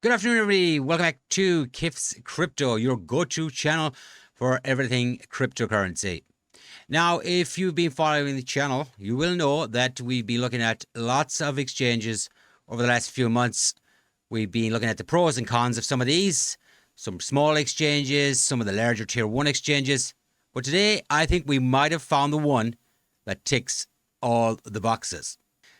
Good afternoon, everybody. Welcome back to KIFS Crypto, your go-to channel for everything cryptocurrency. Now, if you've been following the channel, you will know that we've been looking at lots of exchanges over the last few months. We've been looking at the pros and cons of some of these, some small exchanges, some of the larger tier 1 exchanges. But today, I think we might have found the one that ticks all the boxes.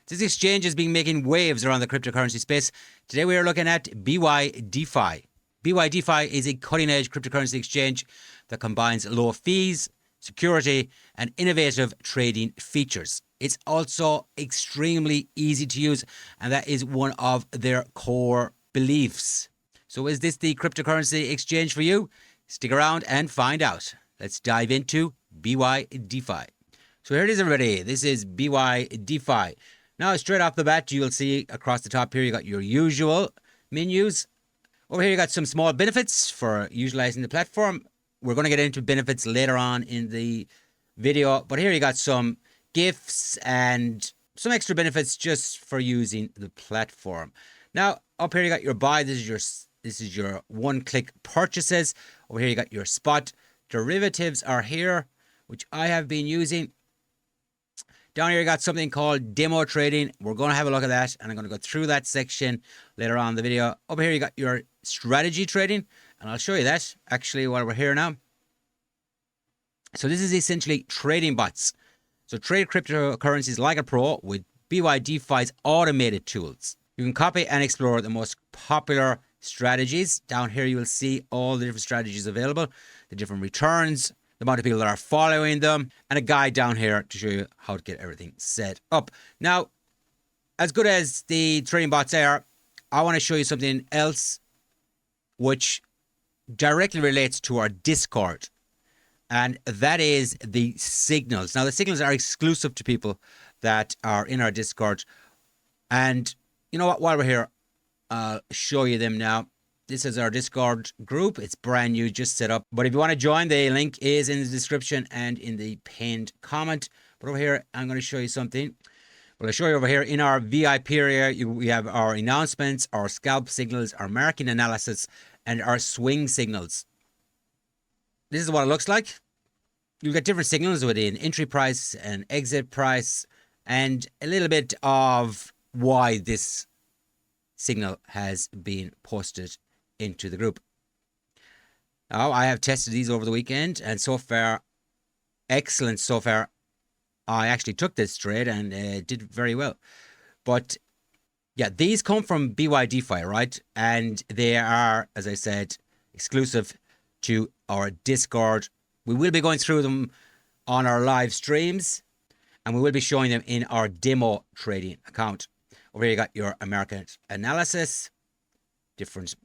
This exchange has been making waves around the cryptocurrency space. Today we are looking at BYDFi. BYDFi is a cutting-edge cryptocurrency exchange that combines low fees, security, and innovative trading features. It's also extremely easy to use, and that is one of their core beliefs. So is this the cryptocurrency exchange for you? Stick around and find out. Let's dive into BYDFi. So here it is, everybody. This is BYDFi. Now, straight off the bat, you will see across the top here, you got your usual menus. Over here, you got some small benefits for utilizing the platform. We're going to get into benefits later on in the video, but here you got some gifts and some extra benefits just for using the platform. Now, up here, you got your buy. This is your one-click purchases. Over here, you got your spot. Derivatives are here, which I have been using. Down here, you got something called demo trading. We're going to have a look at that, and I'm going to go through that section later on in the video. Over here, you got your strategy trading, and I'll show you that actually while we're here now. So this is essentially trading bots. So trade cryptocurrencies like a pro with BYDFi's automated tools. You can copy and explore the most popular strategies. Down here, you will see all the different strategies available, the different returns, the amount of people that are following them, and a guide down here to show you how to get everything set up. Now, as good as the trading bots are, I want to show you something else which directly relates to our Discord, and that is the signals. Now, the signals are exclusive to people that are in our Discord, and you know what, while we're here, I'll show you them now. This is our Discord group. It's brand new, just set up. But if you want to join, the link is in the description and in the pinned comment. But over here, I'm going to show you something. Well, I'll show you over here in our VIP area, we have our announcements, our scalp signals, our market analysis, and our swing signals. This is what it looks like. You've got different signals within entry price and exit price, and a little bit of why this signal has been posted into the group. Now, I have tested these over the weekend, and so far, excellent so far. I actually took this trade and did very well. But yeah, these come from BYDFi, right? And they are, as I said, exclusive to our Discord. We will be going through them on our live streams, and we will be showing them in our demo trading account. Over here, you got your market analysis, different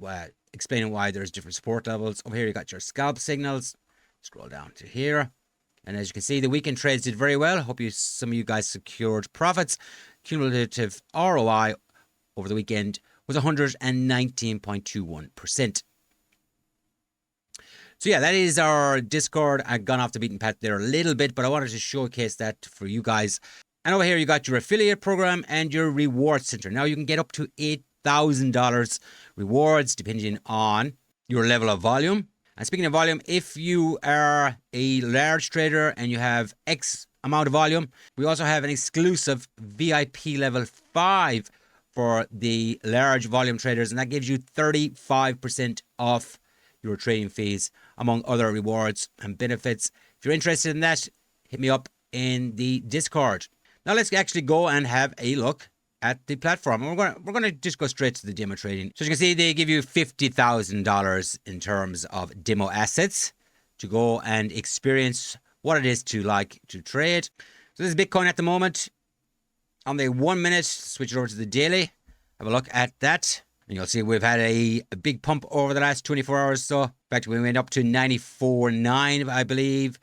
explaining why there's different support levels. Over here, you got your scalp signals. Scroll down to here, and as you can see, the weekend trades did very well. Hope some of you guys secured profits. Cumulative ROI over the weekend was 119.21%. So yeah, that is our Discord. I've gone off the beaten path there a little bit, but I wanted to showcase that for you guys. And over here, you got your affiliate program and your reward center. Now, you can get up to $8,000 rewards depending on your level of volume. And speaking of volume, if you are a large trader and you have X amount of volume, we also have an exclusive VIP level 5 for the large volume traders. And that gives you 35% off your trading fees, among other rewards and benefits. If you're interested in that, hit me up in the Discord. Now let's actually go and have a look at the platform. And we're going to just go straight to the demo trading. So as you can see, they give you $50,000 in terms of demo assets to go and experience what it is to like to trade. So this is Bitcoin at the moment. On the 1 minute, switch it over to the daily. Have a look at that. And you'll see we've had a big pump over the last 24 hours. So in fact, we went up to 94.9, I believe.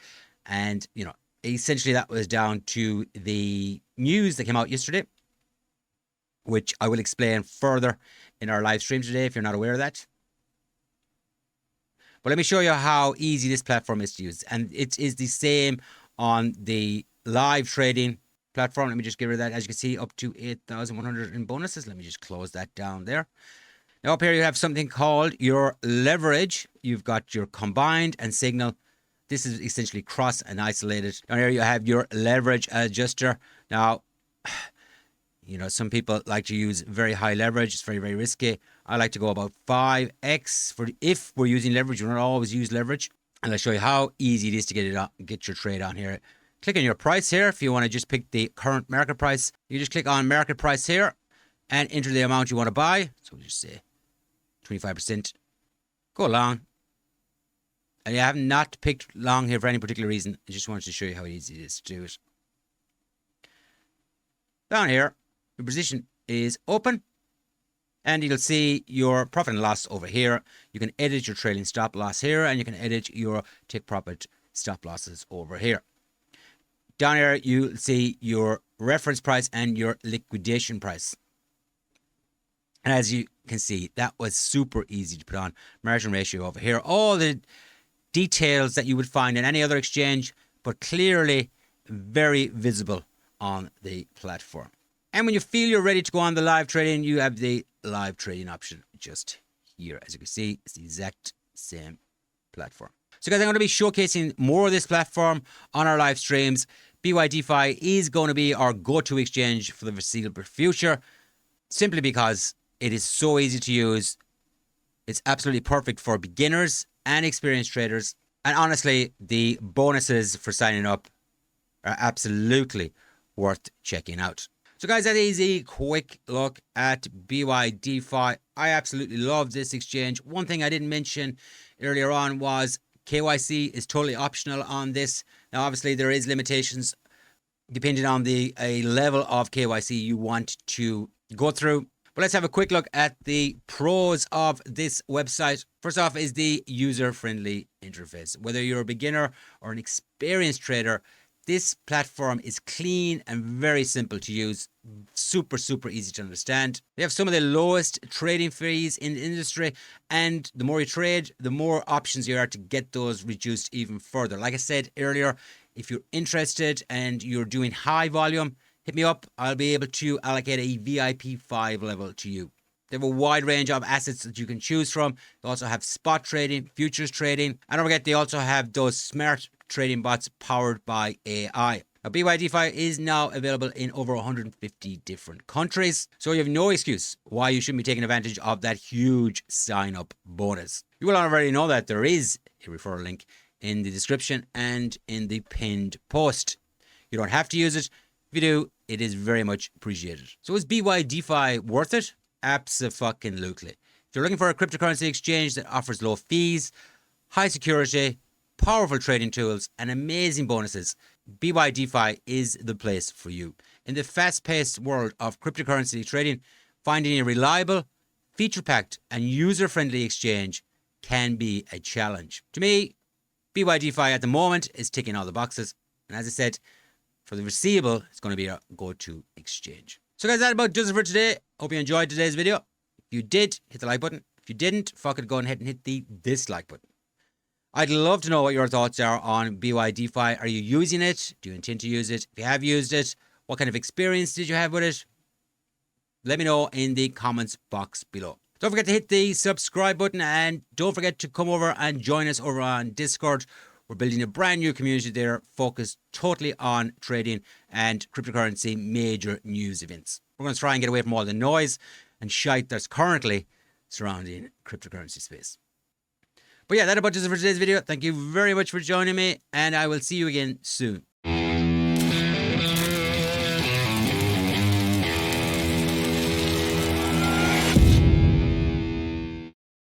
And, you know, essentially, that was down to the news that came out yesterday, which I will explain further in our live stream today if you're not aware of that. But let me show you how easy this platform is to use. And it is the same on the live trading platform. Let me just get rid of that. As you can see, up to 8,100 in bonuses. Let me just close that down there. Now up here you have something called your leverage. You've got your combined and signal. This is essentially cross and isolated. Down here you have your leverage adjuster. Now, you know, some people like to use very high leverage. It's very, very risky. I like to go about 5x for if we're using leverage. You don't always use leverage. And I'll show you how easy it is to get it on, get your trade on here. Click on your price here. If you want to just pick the current market price, you just click on market price here and enter the amount you want to buy. So we'll just say 25%. Go long. And I have not picked long here for any particular reason. I just wanted to show you how easy it is to do it. Down here, your position is open. And you'll see your profit and loss over here. You can edit your trailing stop loss here. And you can edit your take profit stop losses over here. Down here, you'll see your reference price and your liquidation price. And as you can see, that was super easy to put on. Margin ratio over here. All the details that you would find in any other exchange, but clearly very visible on the platform. And when you feel you're ready to go on the live trading, you have the live trading option just here. As you can see, it's the exact same platform. So guys, I'm going to be showcasing more of this platform on our live streams. BYDFi is going to be our go-to exchange for the foreseeable future, simply because it is so easy to use. It's absolutely perfect for beginners and experienced traders. And honestly, the bonuses for signing up are absolutely worth checking out. So guys, that is a quick look at BYDFi. I absolutely love this exchange. One thing I didn't mention earlier on was KYC is totally optional on this. Now, obviously, there is limitations depending on the level of KYC you want to go through. But let's have a quick look at the pros of this website. First off is the user-friendly interface. Whether you're a beginner or an experienced trader, this platform is clean and very simple to use. Super, super easy to understand. They have some of the lowest trading fees in the industry. And the more you trade, the more options you are to get those reduced even further. Like I said earlier, if you're interested and you're doing high volume, hit me up. I'll be able to allocate a VIP 5 level to you. They have a wide range of assets that you can choose from. They also have spot trading, futures trading. And don't forget, they also have those smart trading bots powered by AI. Now, BYDFi is now available in over 150 different countries. So you have no excuse why you shouldn't be taking advantage of that huge sign-up bonus. You will already know that there is a referral link in the description and in the pinned post. You don't have to use it. If you do, it is very much appreciated. So is BYDFi worth it? Abso-fucking-lutely. If you're looking for a cryptocurrency exchange that offers low fees, high security, powerful trading tools, and amazing bonuses, BYDFi is the place for you. In the fast-paced world of cryptocurrency trading, finding a reliable, feature-packed, and user-friendly exchange can be a challenge. To me, BYDFi at the moment is ticking all the boxes. And as I said, for the foreseeable, it's going to be a go-to exchange. So guys, that about does it for today. Hope you enjoyed today's video. If you did, hit the like button. If you didn't, fuck it, go ahead and hit the dislike button. I'd love to know what your thoughts are on BYDFi. Are you using it? Do you intend to use it? If you have used it, what kind of experience did you have with it? Let me know in the comments box below. Don't forget to hit the subscribe button and don't forget to come over and join us over on Discord. We're building a brand new community there focused totally on trading and cryptocurrency major news events. We're going to try and get away from all the noise and shite that's currently surrounding cryptocurrency space. But yeah, that about does it for today's video. Thank you very much for joining me and I will see you again soon.